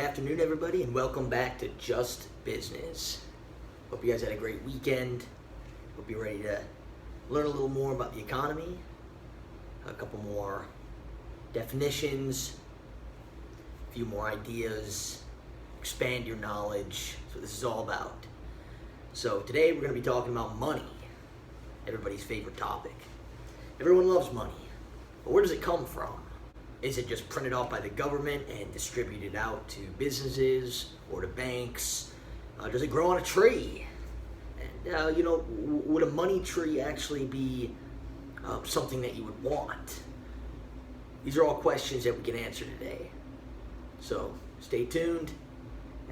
afternoon, everybody, and welcome back to Just Business. Hope you guys had a great weekend. Hope you're ready to learn a little more about the economy, a couple more definitions, a few more ideas, expand your knowledge. That's what this is all about. So today we're going to be talking about money, everybody's favorite topic. Everyone loves money, but where does it come from? Is it just printed off by the government and distributed out to businesses or to banks? Does it grow on a tree? And, would a money tree actually be something that you would want? These are all questions that we can answer today. So stay tuned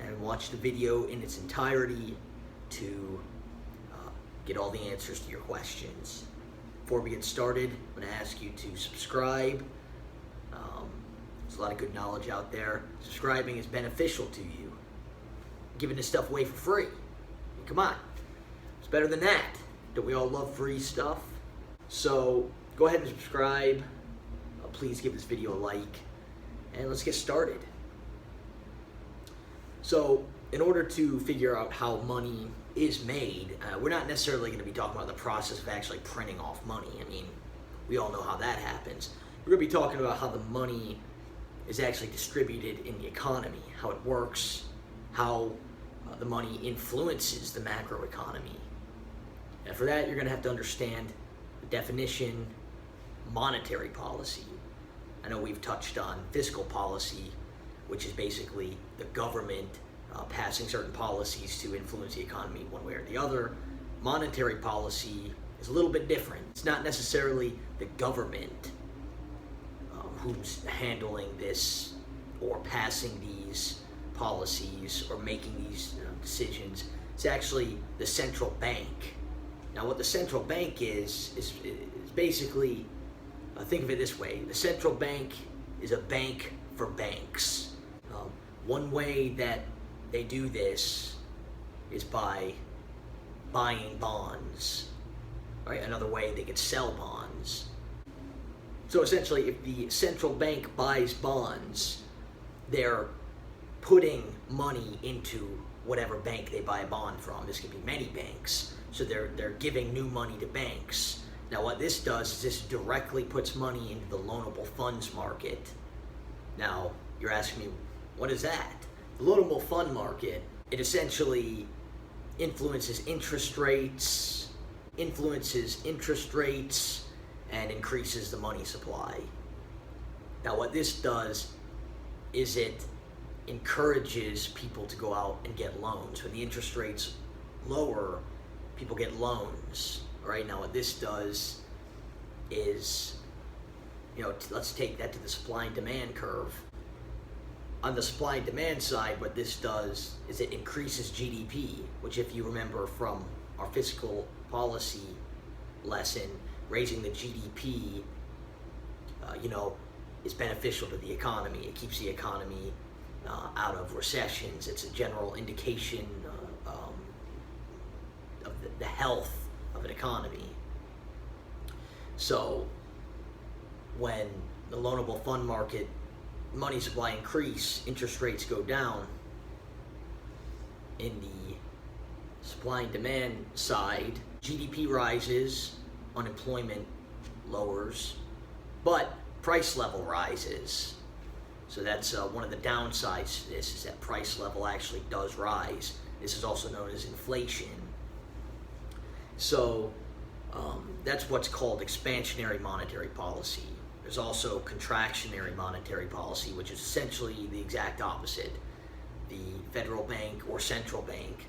and watch the video in its entirety to get all the answers to your questions. Before we get started, I'm going to ask you to subscribe. There's a lot of good knowledge out there. Subscribing is beneficial to you. Giving this stuff away for free. Come on. It's better than that. Don't we all love free stuff? So go ahead and subscribe. Please give this video a like. And let's get started. So in order to figure out how money is made, we're not necessarily going to be talking about the process of actually printing off money. I mean, we all know how that happens. We're going to be talking about how the money is actually distributed in the economy, how it works, how the money influences the macroeconomy. And for that, you're going to have to understand the definition, monetary policy. I know we've touched on fiscal policy, which is basically the government passing certain policies to influence the economy one way or the other. Monetary policy is a little bit different. It's not necessarily the government who's handling this or passing these policies or making these decisions. It's actually the central bank. Now what the central bank is basically, think of it this way, the central bank is a bank for banks. One way that they do this is by buying bonds. Right? Another way they could sell bonds. So essentially, if the central bank buys bonds, they're putting money into whatever bank they buy a bond from. This could be many banks. So they're giving new money to banks. Now what this does is this directly puts money into the loanable funds market. Now, you're asking me, what is that? The loanable fund market, it essentially influences interest rates, and increases the money supply. Now what this does is it encourages people to go out and get loans. When the interest rates lower, people get loans. Right? Now what this does is, let's take that to the supply and demand curve. On the supply and demand side, what this does is it increases GDP, which if you remember from our fiscal policy lesson, raising the GDP, is beneficial to the economy. It keeps the economy out of recessions. It's a general indication of the health of an economy. So when the loanable fund market money supply increase, interest rates go down. In the supply and demand side, GDP rises, unemployment lowers, but price level rises. So that's one of the downsides to this, is that price level actually does rise. This is also known as inflation. So that's what's called expansionary monetary policy. There's also contractionary monetary policy, which is essentially the exact opposite. The federal bank or central bank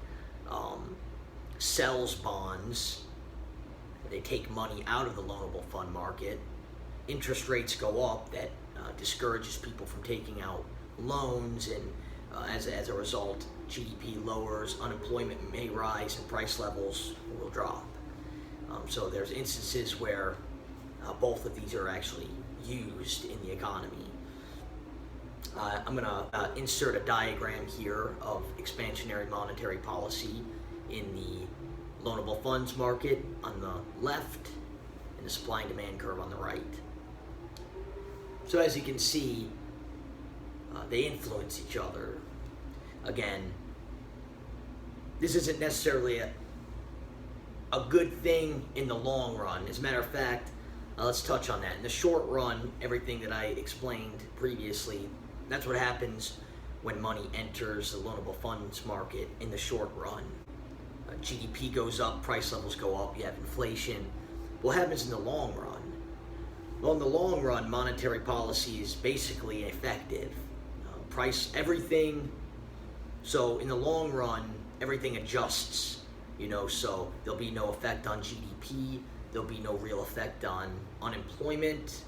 sells bonds. They take money out of the loanable fund market. Interest rates go up. That discourages people from taking out loans, and as a result, GDP lowers, unemployment may rise, and price levels will drop. So there's instances where both of these are actually used in the economy. I'm going to insert a diagram here of expansionary monetary policy in the loanable funds market on the left and the supply and demand curve on the right. So as you can see, They influence each other. Again, this isn't necessarily a good thing in the long run. As a matter of fact, let's touch on that. In the short run, everything that I explained previously, that's what happens when money enters the loanable funds market in the short run. GDP goes up, price levels go up, you have inflation. What happens in the long run? Well, in the long run, monetary policy is basically ineffective. Price everything. So in the long run, everything adjusts. So there'll be no effect on GDP. There'll be no real effect on unemployment.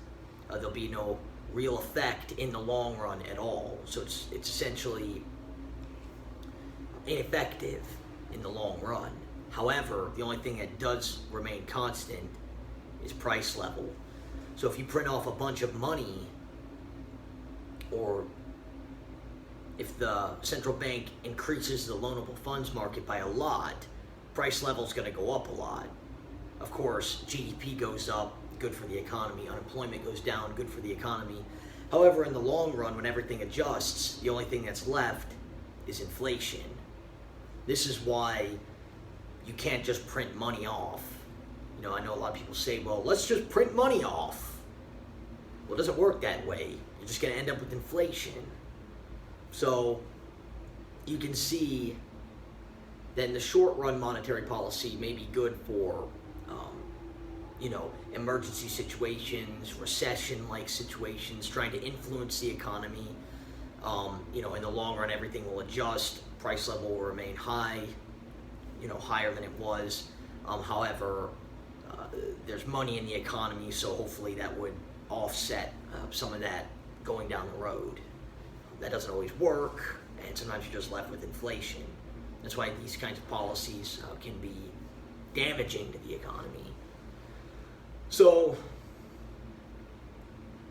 There'll be no real effect in the long run at all. So it's essentially ineffective in the long run. However, the only thing that does remain constant is price level. So if you print off a bunch of money, or if the central bank increases the loanable funds market by a lot, price level is going to go up a lot. Of course, GDP goes up, good for the economy. Unemployment goes down, good for the economy. However, in the long run, when everything adjusts, the only thing that's left is inflation. This is why you can't just print money off. I know a lot of people say, well, let's just print money off. Well, it doesn't work that way. You're just going to end up with inflation. So you can see that in the short run, monetary policy may be good for emergency situations, recession-like situations, trying to influence the economy. In the long run, everything will adjust. Price level will remain high, higher than it was. However, there's money in the economy, so hopefully that would offset some of that going down the road. That doesn't always work, and sometimes you're just left with inflation. That's why these kinds of policies can be damaging to the economy. So,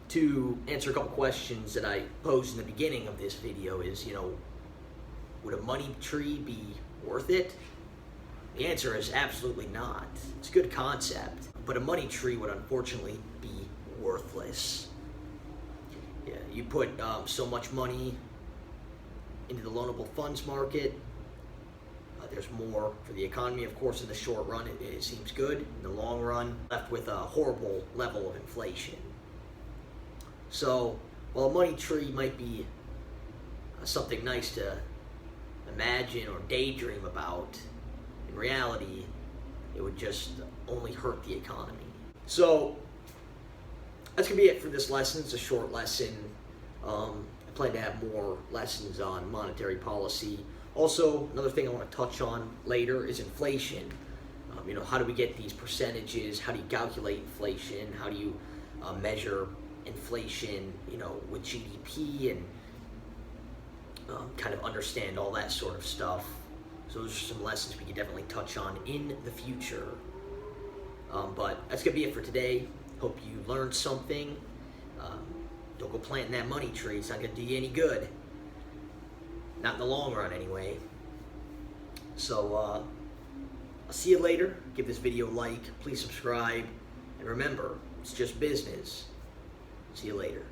to answer a couple questions that I posed in the beginning of this video is, would a money tree be worth it? The answer is absolutely not. It's a good concept, but a money tree would unfortunately be worthless. Yeah, you put so much money into the loanable funds market. There's more for the economy. Of course, in the short run, it seems good. In the long run, left with a horrible level of inflation. So, while a money tree might be something nice to imagine or daydream about, in reality, it would just only hurt the economy. So, that's going to be it for this lesson. It's a short lesson. I plan to have more lessons on monetary policy. Also, another thing I want to touch on later is inflation. How do we get these percentages? How do you calculate inflation? How do you measure inflation, with GDP, and kind of understand all that sort of stuff. So those are some lessons we can definitely touch on in the future. But that's going to be it for today. Hope you learned something. Don't go planting that money tree. It's not going to do you any good. Not in the long run, anyway. So, I'll see you later. Give this video a like. Please subscribe. And remember, it's just business. See you later.